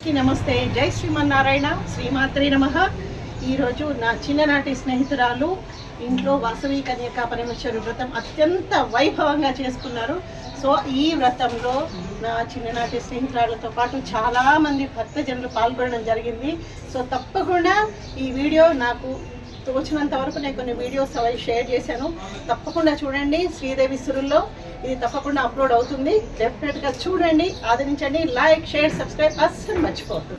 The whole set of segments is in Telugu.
అందరికీ నమస్తే. జై శ్రీమన్నారాయణ. శ్రీమాత్రే నమః. ఈరోజు నా చిన్ననాటి స్నేహితురాలు ఇంట్లో వాసవి కన్యకా పరమేశ్వరి వ్రతం అత్యంత వైభవంగా చేసుకున్నారు. సో ఈ వ్రతంలో నా చిన్ననాటి స్నేహితురాలతో పాటు చాలామంది భక్తజనులు పాల్గొనడం జరిగింది. సో తప్పకుండా ఈ వీడియో నాకు తోచినంత వరకు నేను కొన్ని వీడియోస్ అవి షేర్ చేశాను. తప్పకుండా చూడండి. శ్రీదేవి సురుల్లో ఇది తప్పకుండా అప్లోడ్ అవుతుంది. డెఫినెట్గా చూడండి, ఆదరించండి. లైక్, షేర్, సబ్స్క్రైబ్ అస్సలు మర్చిపోవద్దు.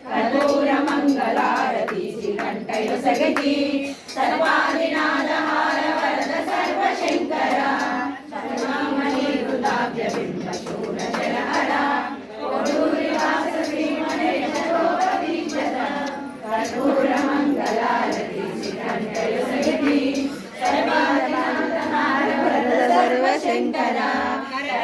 శంకర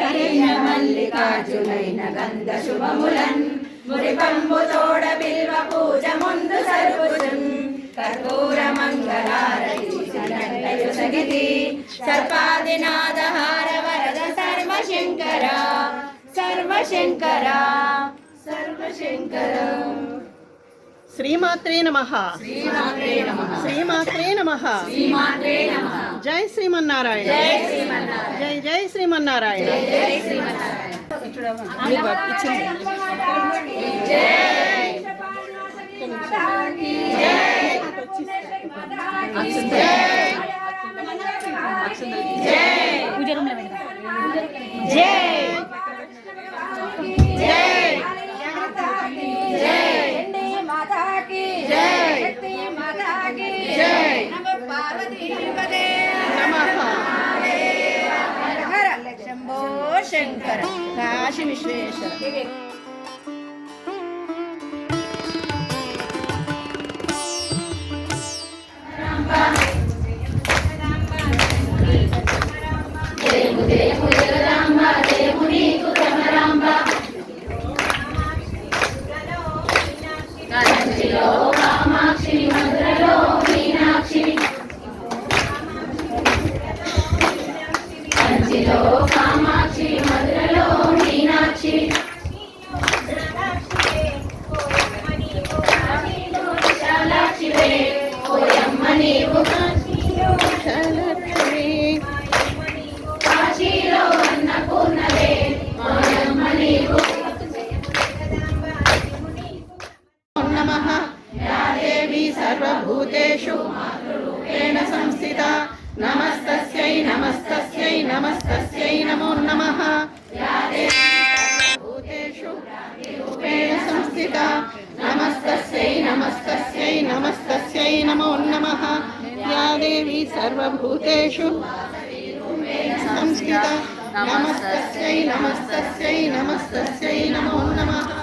కరిణ మల్లికార్జునైన గంధ శుభములన్ మురిపంబు తోడ బిల్వ పూజ ముందు సర్పుజం కర్పూర మంగళారతి శ్రీకంఠయు సగితి సర్పాదినాదహార వరద సర్వశంకర సర్వశంకర సర్వశంకర. శ్రీమాత్రే నమః. శ్రీమాత్రే నమః. జై శ్రీమన్నారాయణ. జై జై శ్రీమన్నారాయణ. శంకర కాశీ విశ్వేశ్వర. సర్వభూతేషు మాతృరూపేణ సంస్థితా నమస్తస్యై నమస్తస్యై నమస్తస్యై నమో నమః. యా దేవీ సర్వభూతేషు రూపేణ సంస్థితా నమస్తస్యై నమస్తస్యై నమస్తస్యై నమో నమః. యా దేవీ సర్వభూతేషు సంస్థితా నమస్తస్యై నమస్తస్యై నమస్తస్యై నమో నమః.